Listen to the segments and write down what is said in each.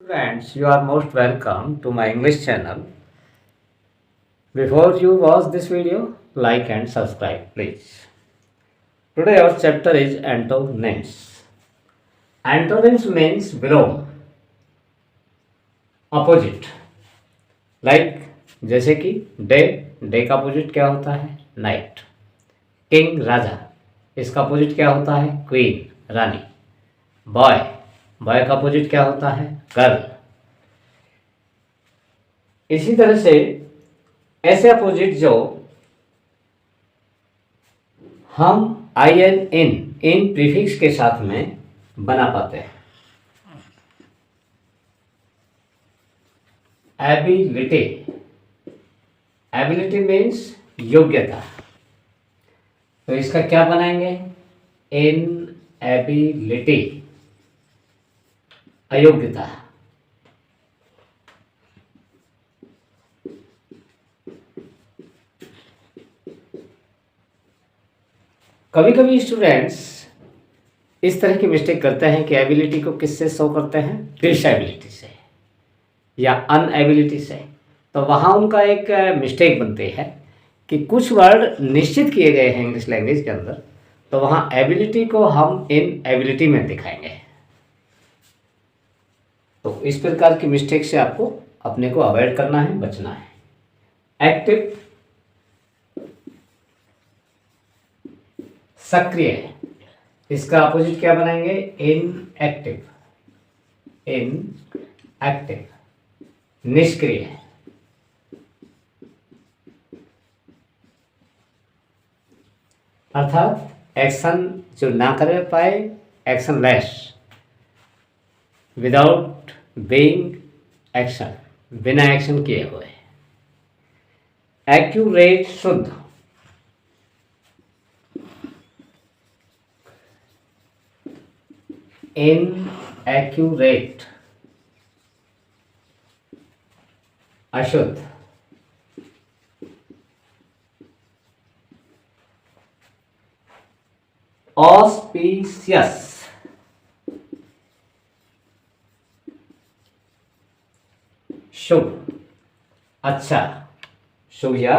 Friends, you are most welcome to my English channel. Before you watch this video, like and subscribe, please. Today our chapter is antonyms. Antonyms means below, opposite. Like जैसे कि day का opposite क्या होता है? Night. King राजा, इसका opposite क्या होता है? क्वीन रानी. बॉय का अपोजिट क्या होता है? गर्ल. इसी तरह से ऐसे अपोजिट जो हम आई एन इन प्रीफिक्स के साथ में बना पाते हैं. एबिलिटी मीन्स योग्यता. तो इसका क्या बनाएंगे? इन एबिलिटी, अयोग्यता. कभी कभी स्टूडेंट्स इस तरह की मिस्टेक करते हैं कि एबिलिटी को किससे शो करते हैं? डिसेबिलिटी से या अनएबिलिटी से. तो वहाँ उनका एक मिस्टेक बनती है कि कुछ वर्ड निश्चित किए गए हैं इंग्लिश लैंग्वेज के अंदर, तो वहाँ एबिलिटी को हम इन एबिलिटी में दिखाएंगे. तो इस प्रकार की मिस्टेक से आपको अपने को अवॉइड करना है, बचना है. एक्टिव, सक्रिय, इसका अपोजिट क्या बनाएंगे? इनएक्टिव. निष्क्रिय. अर्थात एक्शन जो ना कर पाए, action less. Without being action, बिना एक्शन किए हुए. एक्यूरेट, शुद्ध. इनएक्यूरेट, अशुद्ध. ऑस्पिशियस, शुभ, अच्छा. शुभ या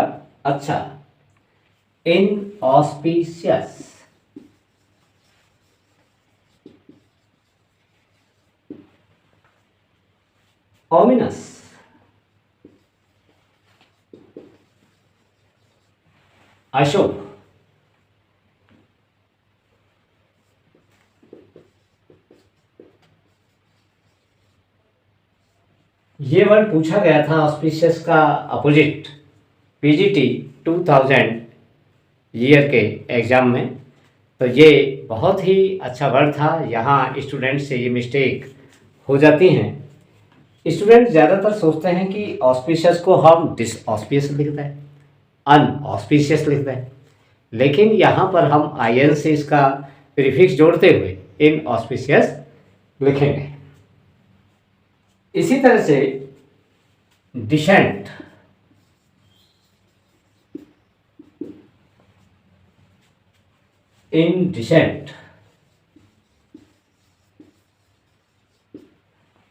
अच्छा. इनऑस्पिशियस, ominous, अशुभ. ये वर्ड पूछा गया था ऑस्पिशियस का अपोजिट पीजीटी 2000 ईयर के एग्जाम में. तो ये बहुत ही अच्छा वर्ड था. यहाँ स्टूडेंट से ये मिस्टेक हो जाती हैं. स्टूडेंट ज़्यादातर सोचते हैं कि ऑस्पिशियस को हम डिसऑस्पिशियस लिखते हैं, अनऑस्पिशियस लिखते हैं, लेकिन यहाँ पर हम आई एन से इसका प्रीफिक्स जोड़ते हुए इनऑस्पिशियस लिखेंगे. इसी तरह से डिसेंट, इनडिसेंट.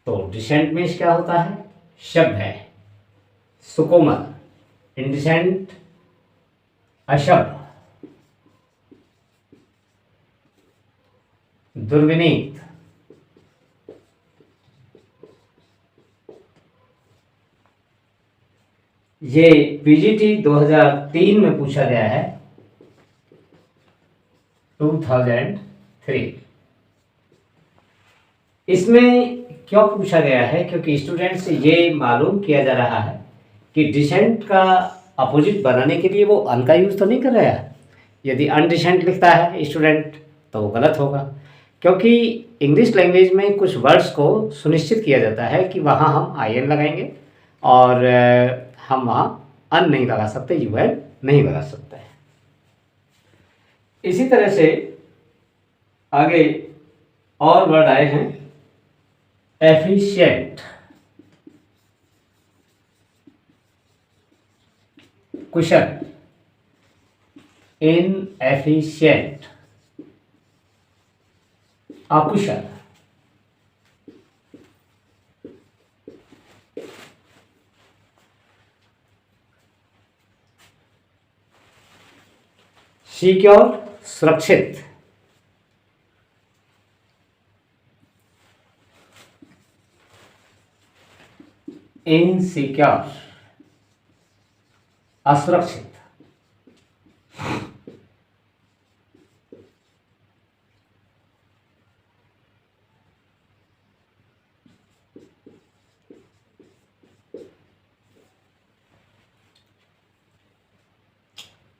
तो डिसेंट मीन्स क्या होता है? शब्द है, सुकोमल. इनडिसेंट, अशब्द, दुर्विनीत. ये पीजीटी 2003 में पूछा गया है, 2003. इसमें क्यों पूछा गया है? क्योंकि स्टूडेंट से ये मालूम किया जा रहा है कि डिसेंट का अपोजिट बनाने के लिए वो अन का यूज़ तो नहीं कर रहा है. यदि अनडिसेंट लिखता है स्टूडेंट तो वो गलत होगा, क्योंकि इंग्लिश लैंग्वेज में कुछ वर्ड्स को सुनिश्चित किया जाता है कि वहाँ हम आई एन लगाएंगे और हम वहाँ अन नहीं लगा सकते, यू एन नहीं लगा सकते. इसी तरह से आगे और वर्ड आए हैं. एफिशिएंट, कुशल. इनएफिशिएंट, अकुशल. सिक्योर सुरक्षित, इनसिक्योर असुरक्षित,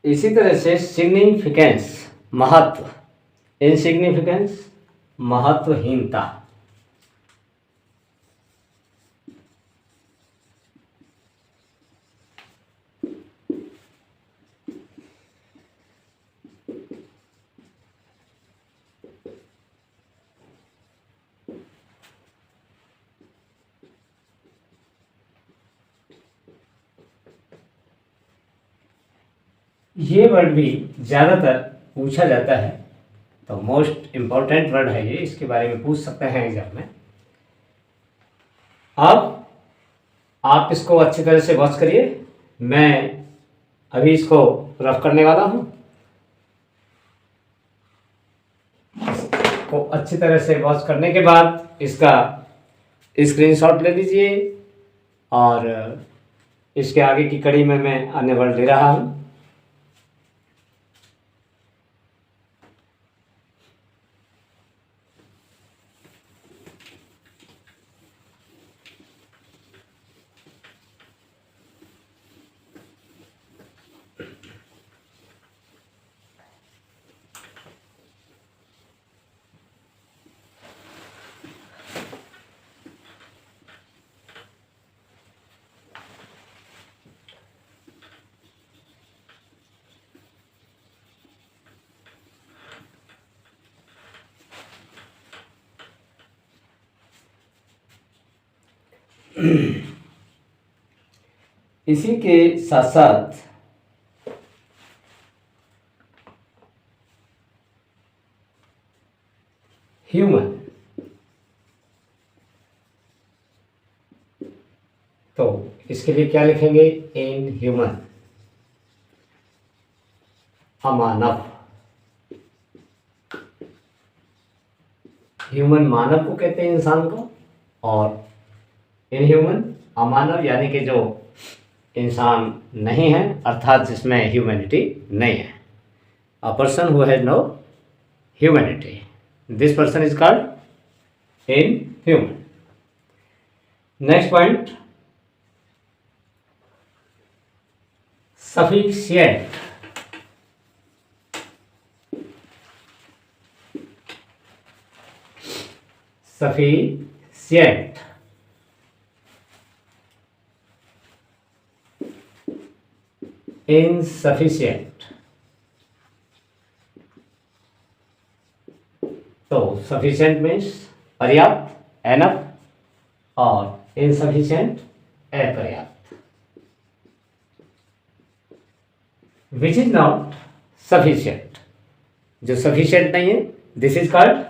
इसी तरह से सिग्निफिकेंस महत्व, इनसिग्निफिकेंस महत्वहीनता, ये वर्ड भी ज़्यादातर पूछा जाता है, तो मोस्ट इम्पॉर्टेंट वर्ड है ये, इसके बारे में पूछ सकते हैं एग्जाम में। अब आप इसको अच्छी तरह से वॉच करिए, मैं अभी इसको रफ करने वाला हूँ, को अच्छी तरह से वॉच करने के बाद इसका स्क्रीनशॉट ले लीजिए और इसके आगे की कड़ी में मैं अन्य वर्ड ले रहा हूँ। इसी के साथ साथ ह्यूमन, तो इसके लिए क्या लिखेंगे? In human, अमानव। ह्यूमन मानव को कहते हैं, इंसान को, और इनह्यूमन अमानव यानी कि जो इंसान नहीं है, अर्थात जिसमें ह्यूमैनिटी नहीं है। A person who has no humanity, this person is called inhuman. Next point, sufficient, sufficient, insufficient. तो सफिशिएंट मीन्स पर्याप्त, एनफ, और इनसफिशिएंट अपर्याप्त। विच इज नॉट सफिशिएंट, जो सफिशिएंट नहीं है, दिस इज कॉल्ड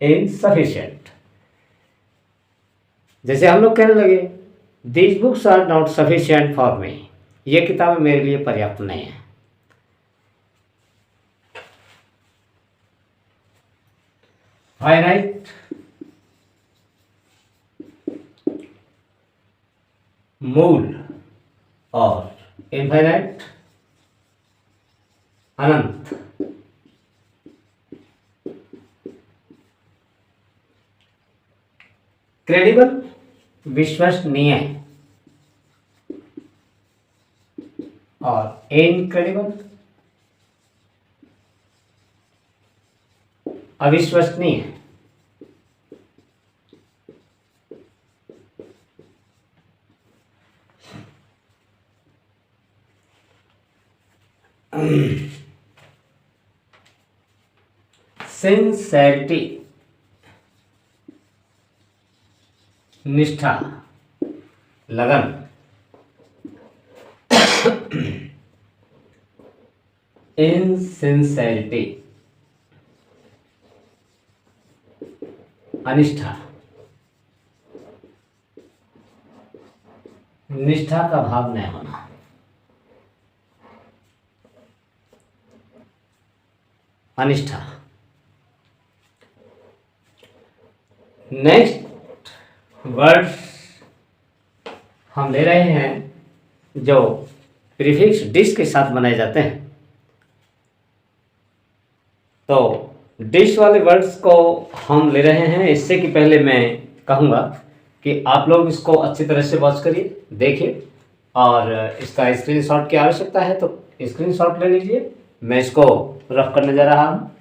इनसफिशिएंट। जैसे हम लोग कहने लगे, these books are not sufficient for me, ये किताबें मेरे लिए पर्याप्त नहीं है। फाइनाइट, मूल, और इनफाइनाइट, अनंत। क्रेडिबल, विश्वसनीय, और इनक्रेडिबल, अविश्वसनीय। सिंसेरिटी, निष्ठा, लगन। इनसिंसेरिटी, अनिष्ठा, निष्ठा का भाव नहीं होना। अनिष्ठा। नेक्स्ट वर्ड हम ले रहे हैं जो प्रीफिक्स डिश के साथ बनाए जाते हैं। तो डिश वाले वर्ड्स को हम ले रहे हैं। इससे कि पहले मैं कहूँगा कि आप लोग इसको अच्छी तरह से वॉच करिए, देखिए, और इसका स्क्रीनशॉट की आवश्यकता है तो स्क्रीनशॉट ले लीजिए। मैं इसको रफ करने जा रहा हूँ।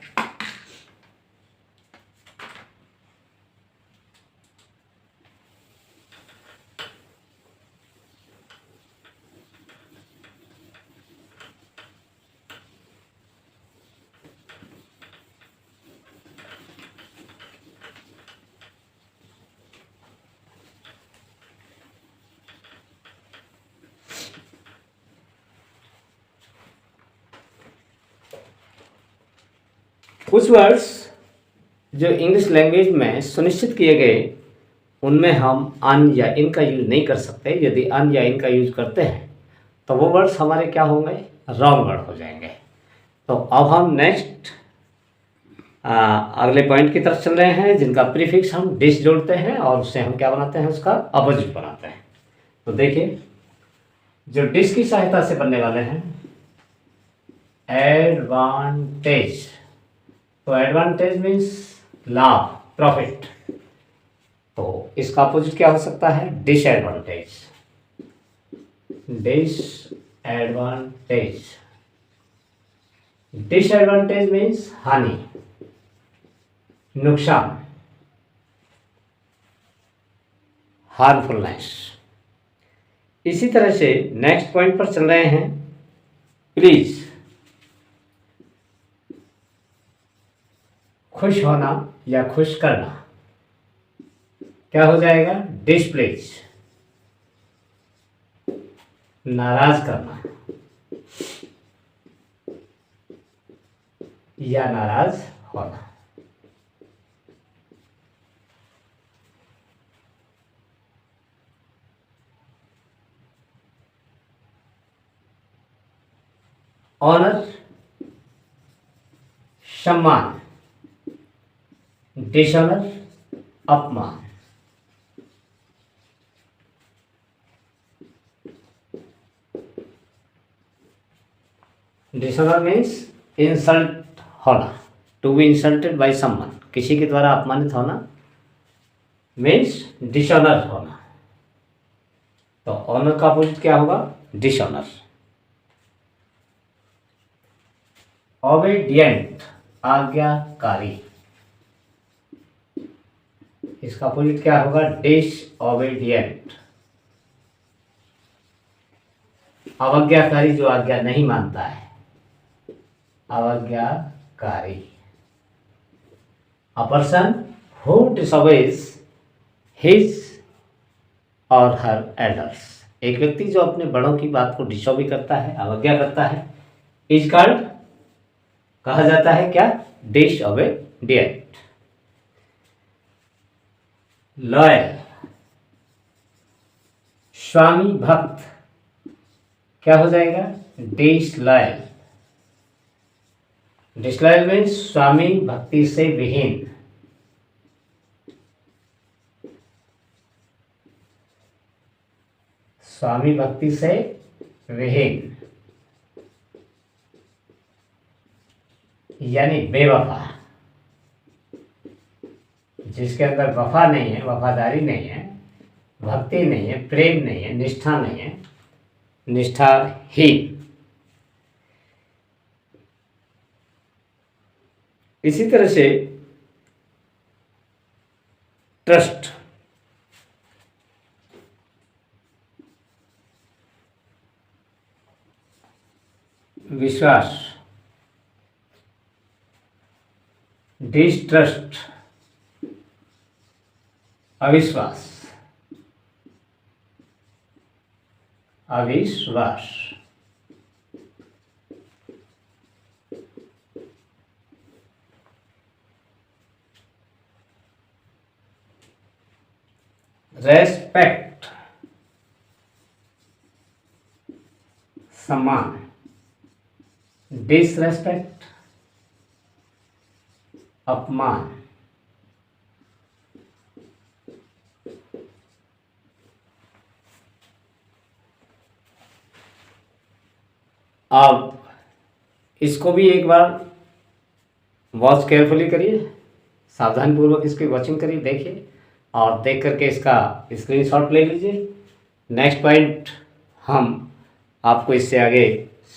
कुछ वर्ड्स जो इंग्लिश लैंग्वेज में सुनिश्चित किए गए उनमें हम अन या इन का यूज नहीं कर सकते। यदि अन या इन का यूज करते हैं तो वो वर्ड्स हमारे क्या होंगे, रॉन्ग वर्ड हो जाएंगे। तो अब हम नेक्स्ट अगले पॉइंट की तरफ चल रहे हैं, जिनका प्रीफिक्स हम डिश जोड़ते हैं और उससे हम क्या बनाते हैं, उसका अपोजिट बनाते हैं। तो देखिए, जो डिश की सहायता से बनने वाले हैं एडवांटेज। तो एडवांटेज मीन्स लाभ, प्रॉफिट। तो इसका अपोजिट क्या हो सकता है, डिसएडवांटेज। डिसएडवांटेज। डिसएडवांटेज मीन्स हानि, नुकसान, हार्मफुलनेस। इसी तरह से नेक्स्ट पॉइंट पर चल रहे हैं, प्लीज। खुश होना या खुश करना क्या हो जाएगा, डिसप्लेज। नाराज करना या नाराज होना। ऑनर, सम्मान। डिसऑनर, अपमान। डिसऑनर मीन्स इंसल्ट होना, to be insulted by someone. किसी के द्वारा अपमानित होना मीन्स डिसऑनर होना। तो ऑनर का अपोजिट क्या होगा, डिसऑनर। ओबीडिएंट, आज्ञाकारी। इसका अपोजिट क्या होगा, डिसओबीडिएंट। अवज्ञाकारी, जो आज्ञा नहीं मानता है, अवज्ञाकारी। A person who disobeys his or her elders. एक व्यक्ति जो अपने बड़ों की बात को डिसओबे करता है, अवज्ञा करता है, इज कॉल्ड, कहा जाता है क्या, डिसओबीडिएंट। लॉयल, स्वामी भक्त, क्या हो जाएगा, डिसलॉयल। डिसलॉयल मीन्स स्वामी भक्ति से विहीन। स्वामी भक्ति से विहीन यानी बेवफा। जिसके अंदर वफा नहीं है, वफादारी नहीं है, भक्ति नहीं है, प्रेम नहीं है, निष्ठा नहीं है, निष्ठाहीन। इसी तरह से ट्रस्ट, विश्वास। डिस्ट्रस्ट, अविश्वास, अविश्वास। रेस्पेक्ट, सम्मान। डिसरेस्पेक्ट, अपमान। अब इसको भी एक बार वॉच केयरफुली करिए, सावधानीपूर्वक इसकी वॉचिंग करिए, देखिए और देख करके इसका स्क्रीनशॉट ले लीजिए। नेक्स्ट पॉइंट हम आपको इससे आगे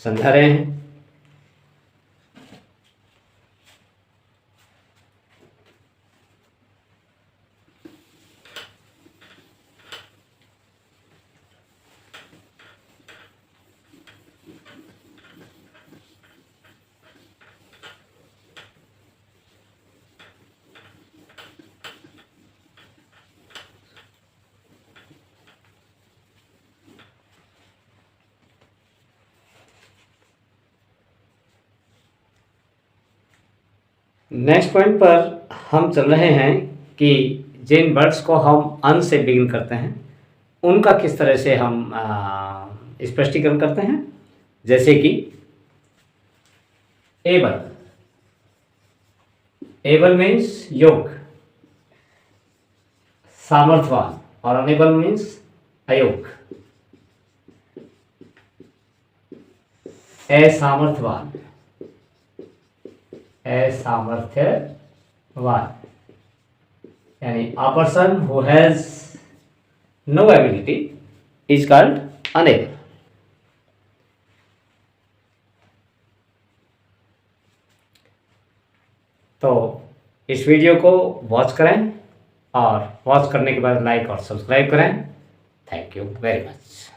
समझा रहे हैं। नेक्स्ट पॉइंट पर हम चल रहे हैं कि जिन वर्ड्स को हम अन से बिगिन करते हैं उनका किस तरह से हम स्पष्टीकरण करते हैं। जैसे कि एबल, एबल मीन्स योग्य, सामर्थ्यवान, और अनेबल मीन्स अयोग्य। असामर्थ्यवान, असामर्थ्यवान यानी a person who has no ability is called unable। तो इस वीडियो को वॉच करें और वॉच करने के बाद लाइक और सब्सक्राइब करें। Thank you very much.